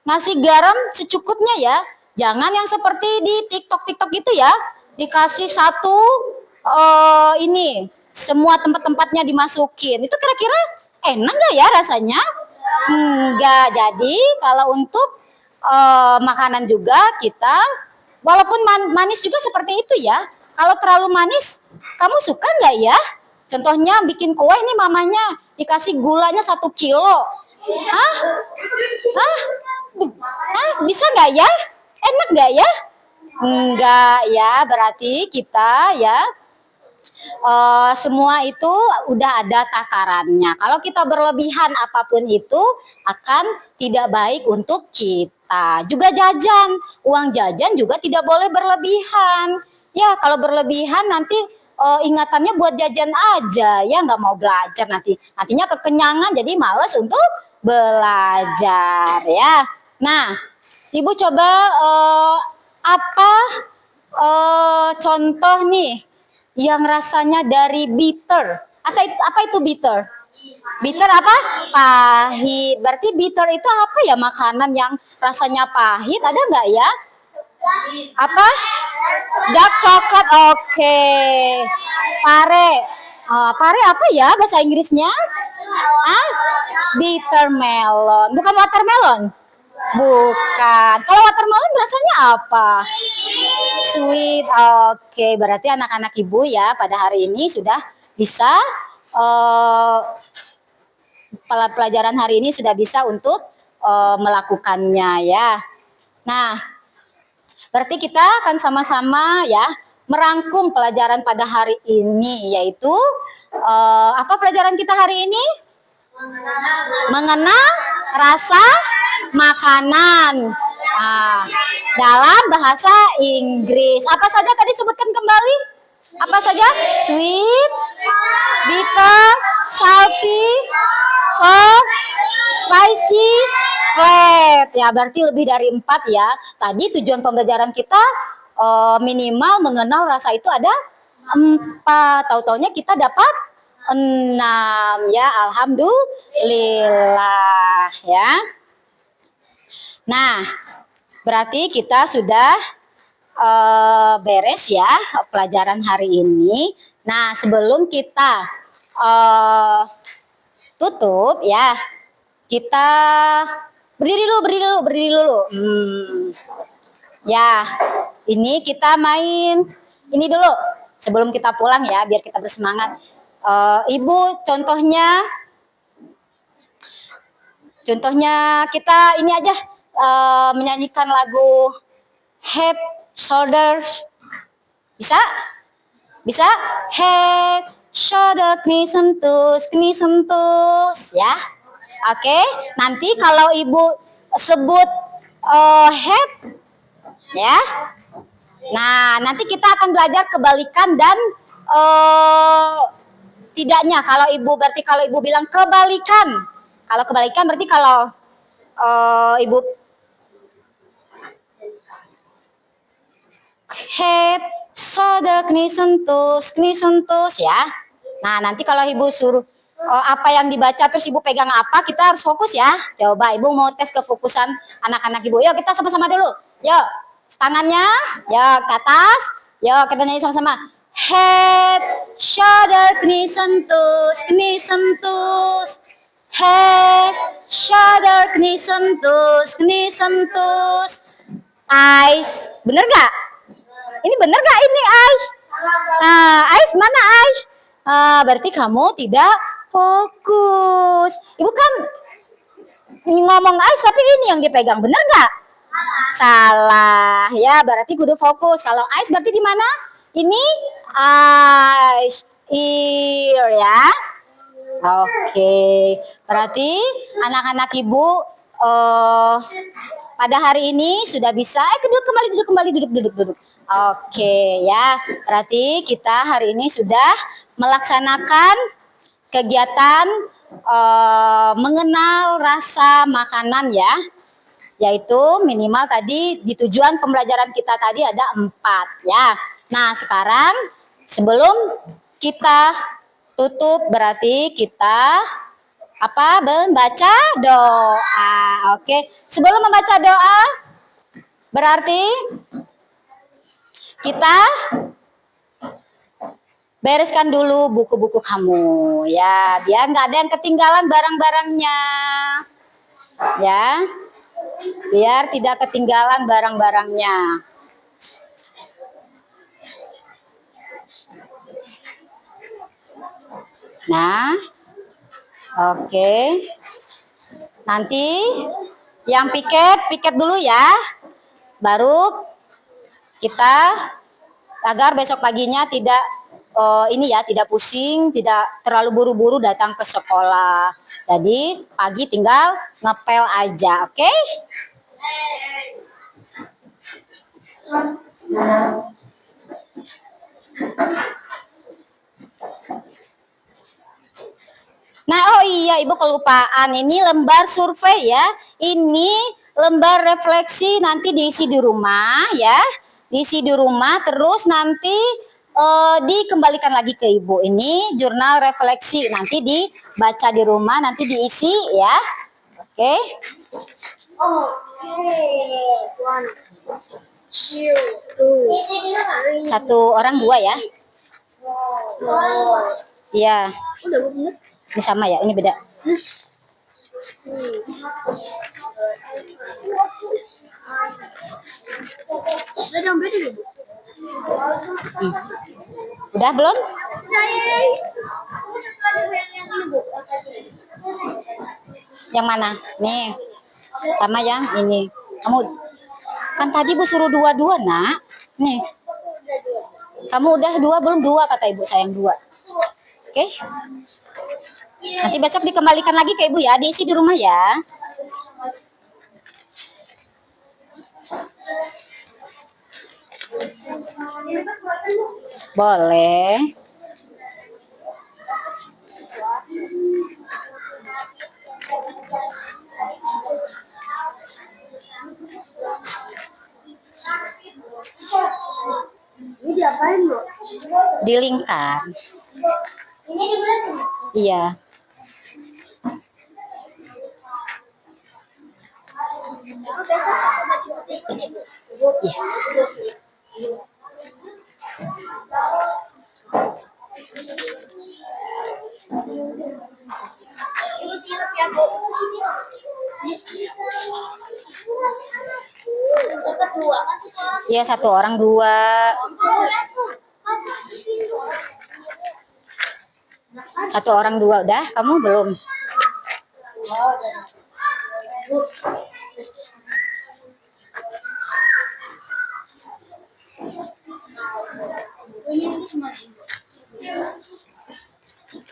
ngasih garam secukupnya ya. Jangan yang seperti di TikTok itu ya. Dikasih satu ini semua tempat-tempatnya dimasukin. Itu kira-kira enak nggak ya rasanya? Enggak. Jadi kalau untuk makanan juga kita walaupun manis juga seperti itu ya. Kalau terlalu manis, kamu suka nggak ya? Contohnya bikin kue nih mamanya dikasih gulanya 1 kilo. Bisa nggak ya? Enak nggak ya? Enggak ya. Berarti kita ya semua itu udah ada takarannya. Kalau kita berlebihan apapun itu akan tidak baik untuk kita. Juga jajan, uang jajan juga tidak boleh berlebihan. Ya kalau berlebihan nanti ingatannya buat jajan aja ya, nggak mau belajar nantinya kekenyangan jadi males untuk belajar ya. Nah, Ibu coba apa contoh nih yang rasanya dari bitter. Apa itu bitter? Bitter apa? Pahit. Berarti bitter itu apa ya, makanan yang rasanya pahit? Ada nggak ya? Apa? Dark coklat. Oke. Pare. Pare apa ya bahasa Inggrisnya? Bitter melon. Bukan watermelon? Bukan. Kalau watermelon rasanya apa? Sweet. Oke, berarti anak-anak Ibu ya pada hari ini sudah bisa pelajaran hari ini sudah bisa untuk melakukannya ya. Nah, berarti kita akan sama-sama ya merangkum pelajaran pada hari ini, yaitu apa pelajaran kita hari ini? Mengenal rasa makanan dalam bahasa Inggris. Apa saja tadi sebutkan kembali? Apa saja? Sweet, bitter, salty, sour, spicy, flat. Ya, berarti lebih dari 4 ya. Tadi tujuan pembelajaran kita minimal mengenal rasa itu ada 4. Tahu-taunya kita dapat 6 ya. Alhamdulillah ya. Nah, berarti kita sudah beres ya pelajaran hari ini. Nah, sebelum kita tutup ya, kita berdiri dulu. Ya, ini kita main ini dulu sebelum kita pulang ya, biar kita bersemangat. Ibu contohnya kita ini aja menyanyikan lagu Head Shoulders. Bisa? Head shoulder, knie sentus, ya. Oke, nanti kalau ibu sebut head, ya. Nah, nanti kita akan belajar kebalikan dan tidaknya. Kalau ibu bilang kebalikan, kalau kebalikan berarti kalau ibu head, shoulder, knie sentus ya. Nah, nanti kalau ibu suruh apa yang dibaca terus ibu pegang apa, kita harus fokus ya. Coba ibu mau tes kefokusan anak-anak ibu. Yuk kita sama-sama dulu. Yuk, tangannya, yuk ke atas. Yuk kita nyanyi sama-sama. Head, shoulder, knie sentus, knie sentus. Head, shoulder, knie sentus, knie sentus. Eyes, bener nggak? Ini bener nggak ini Ais? Ais mana Ais? Berarti kamu tidak fokus. Ibu kan ngomong Ais tapi ini yang dipegang, bener nggak? Salah. Ya berarti kudu fokus. Kalau Ais berarti di mana? Ini eyes, ear ya. Oke. Berarti anak-anak ibu pada hari ini sudah bisa duduk. Oke ya, berarti kita hari ini sudah melaksanakan kegiatan mengenal rasa makanan ya, yaitu minimal tadi di tujuan pembelajaran kita tadi ada 4 ya. Nah sekarang sebelum kita tutup berarti kita membaca doa. Oke. Sebelum membaca doa berarti kita bereskan dulu buku-buku kamu ya, biar nggak ada yang ketinggalan barang-barangnya. Ya. Biar tidak ketinggalan barang-barangnya. Nah, oke. Nanti yang piket dulu ya. Baru kita agar besok paginya tidak tidak pusing, tidak terlalu buru-buru datang ke sekolah. Jadi pagi tinggal ngepel aja, oke? Nah, oh iya Ibu kelupaan, ini lembar survei ya. Ini lembar refleksi nanti diisi di rumah ya. Diisi di rumah terus nanti dikembalikan lagi ke Ibu. Ini jurnal refleksi nanti dibaca di rumah, nanti diisi ya. Oke. Satu orang 2 ya. Iya. Ini sama ya, ini beda. Udah belum? Yang mana? Nih. Sama yang ini. Kamu kan tadi Bu suruh 2 nak. Nih. Kamu udah 2 belum? 2 kata Ibu, sayang 2. Oke? Nanti besok dikembalikan lagi ke Ibu ya, diisi di rumah ya. Boleh. Ini diapain, Bu? Dilingkar. Ini dibulatin? Iya. Dapat 2 kan sih? Iya, 1 orang 2. Satu orang 2 udah, kamu belum?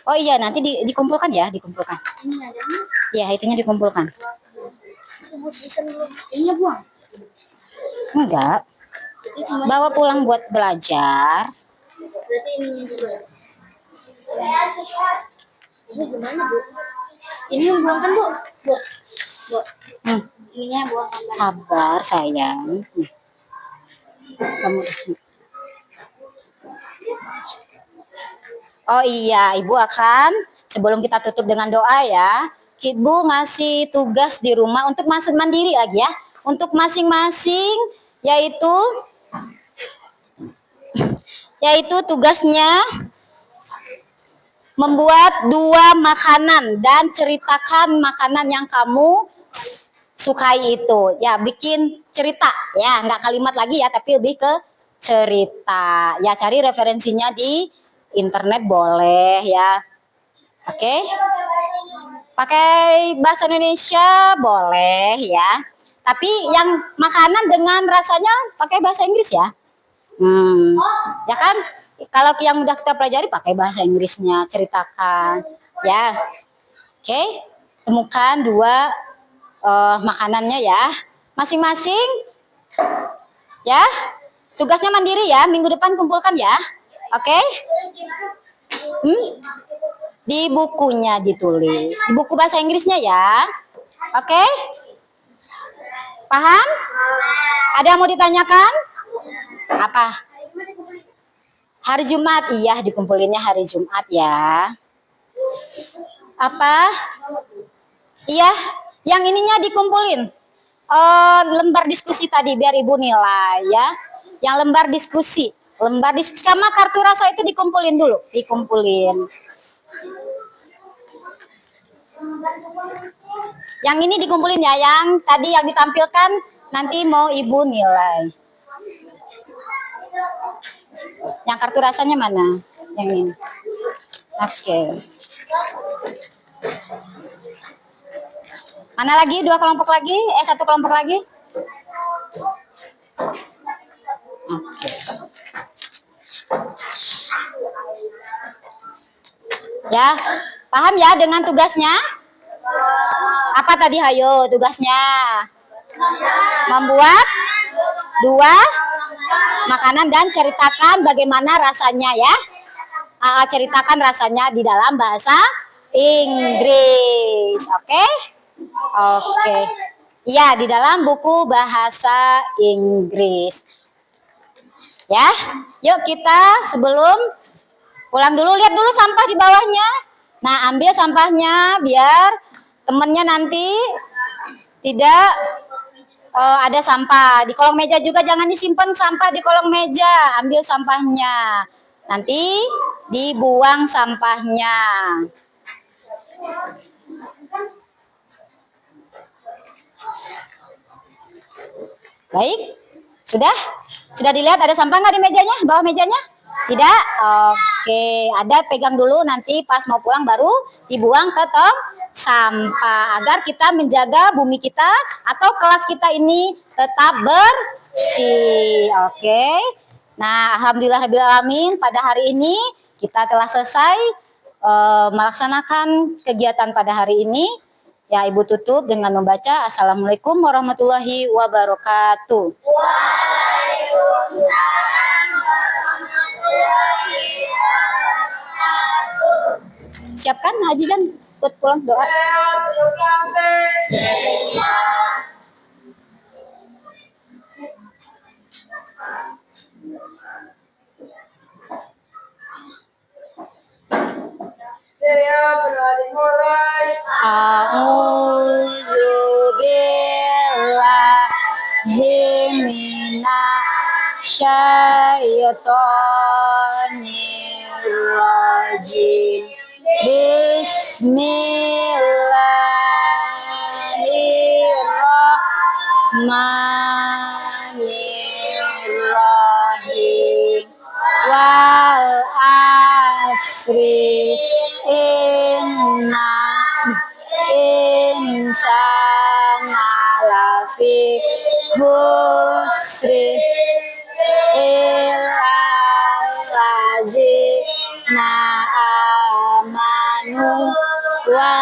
Oh iya, nanti dikumpulkan ya, dikumpulkan. Ini aja. Ya, itunya dikumpulkan. Tunggu season dulu. Ininya buang. Enggak, Ini semua. bawa pulang buat belajar. Berarti ininya juga. Ini gimana, Bu? Ini yang buangkan, Bu. Bu. Bu. Hmm, Ininya buangkan. sabar sayang. Kamu. Oh iya, Ibu akan sebelum kita tutup dengan doa ya, Ibu ngasih tugas di rumah untuk masing mandiri lagi ya, untuk masing-masing yaitu tugasnya membuat 2 makanan dan ceritakan makanan yang kamu sukai itu. Ya, bikin cerita ya, nggak kalimat lagi ya, tapi lebih ke cerita. Ya, cari referensinya di internet boleh ya. Oke. Pakai bahasa Indonesia boleh ya. Tapi yang makanan dengan rasanya pakai bahasa Inggris ya. Ya kan? Kalau yang udah kita pelajari pakai bahasa Inggrisnya, ceritakan ya. Oke. Temukan 2 makanannya ya. Masing-masing ya. Tugasnya mandiri ya. Minggu depan kumpulkan ya. Oke? Di bukunya ditulis. Di buku bahasa Inggrisnya ya. Oke? Paham? Ada yang mau ditanyakan? Apa? Hari Jumat. Iya, dikumpulinnya hari Jumat ya. Apa? Iya, yang ininya dikumpulin. Lembar diskusi tadi biar Ibu nilai ya. Yang lembar diskusi sama kartu rasa itu dikumpulin dulu, dikumpulin. Yang ini dikumpulin ya, yang tadi yang ditampilkan nanti mau Ibu nilai. Yang kartu rasanya mana? Yang ini. Oke. Mana lagi? 2 kelompok lagi? 1 kelompok lagi? Oke. Ya, paham ya dengan tugasnya? Apa tadi hayo tugasnya? Membuat 2 makanan dan ceritakan bagaimana rasanya ya. Ceritakan rasanya di dalam bahasa Inggris. Oke? Oke. Iya, di dalam buku bahasa Inggris. Ya. Yuk kita sebelum pulang dulu, lihat dulu sampah di bawahnya. Nah, ambil sampahnya biar temennya nanti tidak ada sampah. Di kolong meja juga jangan disimpan sampah di kolong meja. Ambil sampahnya. Nanti dibuang sampahnya. Baik. Sudah? Sudah dilihat ada sampah nggak di mejanya? Bawah mejanya? Tidak? Oke. Ada, pegang dulu, nanti pas mau pulang baru dibuang ke tong sampah. Agar kita menjaga bumi kita atau kelas kita ini tetap bersih. Oke. Nah, alhamdulillahirrahmanirrahim, pada hari ini kita telah selesai melaksanakan kegiatan pada hari ini. Ya, Ibu tutup dengan membaca Assalamualaikum warahmatullahi wabarakatuh. Waalaikumsalam warahmatullahi wabarakatuh. Siapkan Haji Jan buat pulang doa. A'udzu billahi minasyaitonir rajim. Bismillahirrahmanirrahim. Wal asri inna insana lafi husri illa allazina wa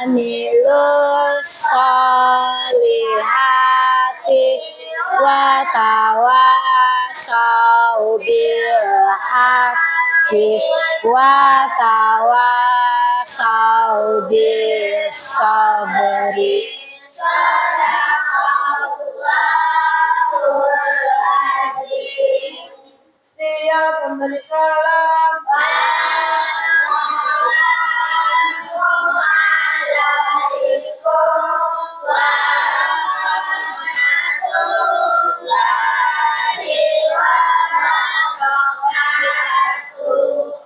amilus solihati wa tawasau bil haqqi wa tawasau bis sabri. Siap memberi salam.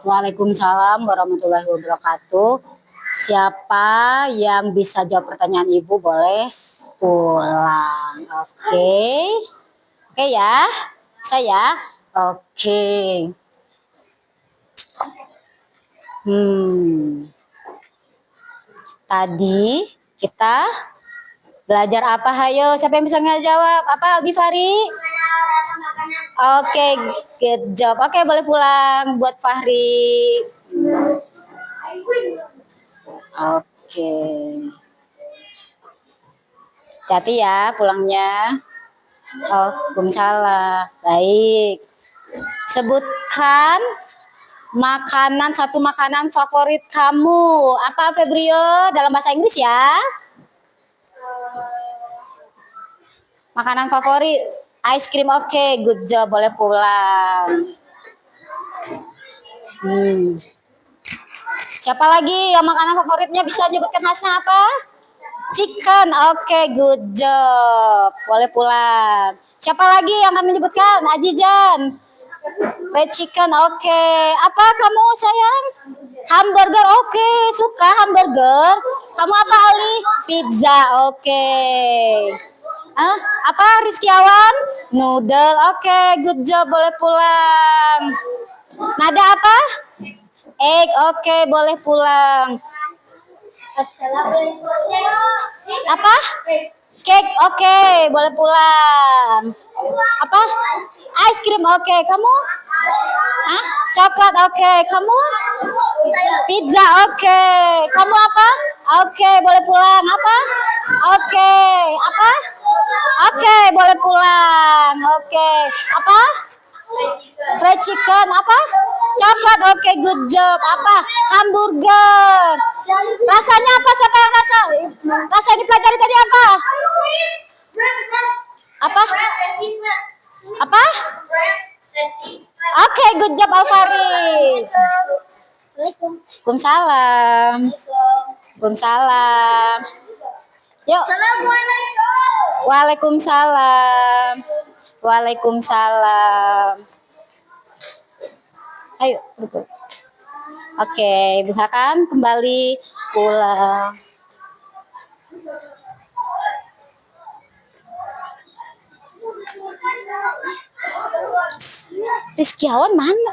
Waalaikumsalam warahmatullahi wabarakatuh. Siapa yang bisa jawab pertanyaan Ibu boleh pulang. Oke. Oke ya. Saya. Oke. Tadi kita belajar apa? Hayo, siapa yang bisa ngejawab? Apa, Gifari? Oke, good job. Oke, boleh pulang buat Fahri. Oke. Hati-hati ya pulangnya. Waalaikumsalam. Baik. Sebutkan satu makanan favorit kamu. Apa, Febrio? Dalam bahasa Inggris ya. Makanan favorit. Ice cream, oke. Good job, boleh pulang. Siapa lagi yang makanan favoritnya bisa nyebutkan khasnya apa? Chicken, oke, good job. Boleh pulang. Siapa lagi yang akan menyebutkan? Ajijan. Red chicken, oke. Apa kamu sayang? Hamburger, oke. Suka hamburger. Kamu apa, Ali? Pizza, oke. Apa, Rizkiawan? Noodle, oke. Good job, boleh pulang. Nada apa? Egg, oke, boleh pulang. Apa? Cake, oke, boleh pulang. Apa? Ice cream, oke. Kamu? Coklat, oke. Kamu? Pizza, oke. Kamu apa? Oke, boleh pulang. Apa? Oke. Apa? Oke, boleh pulang. Oke. Apa? Fried chicken, apa? Coklat, oke, good job. Apa? Hamburger. Rasanya apa? Siapa yang rasa? Rasa yang dipelajari tadi apa? Apa? Apa? Oke, good job, Alfari. Waalaikumsalam. Waalaikumsalam. Yuk. Waalaikumsalam. Waalaikumsalam. Ayo, duduk. Oke, misalkan kembali pulang. Rizkiawan mana?